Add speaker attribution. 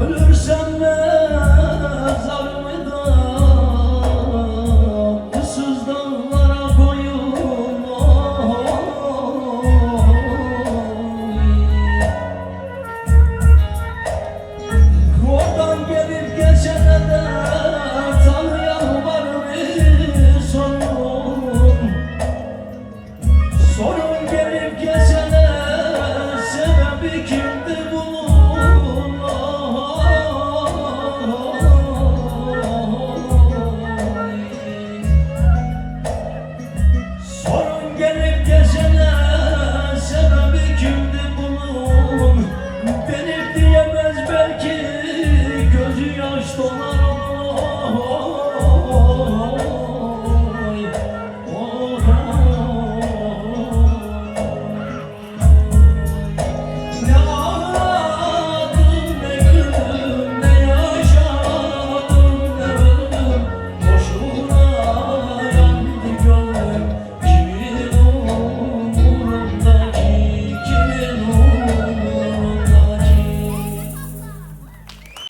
Speaker 1: Ölürsem mezarımı da ıssız dağlara koyun. Oradan gelip geçene de tanıyan var mı sorun. Sorun gelip geçene sebebi kimdi bunun? Sorun gelip geçene sebebi kimdi bunun? Denip diyemez belki gözü yaş dolar.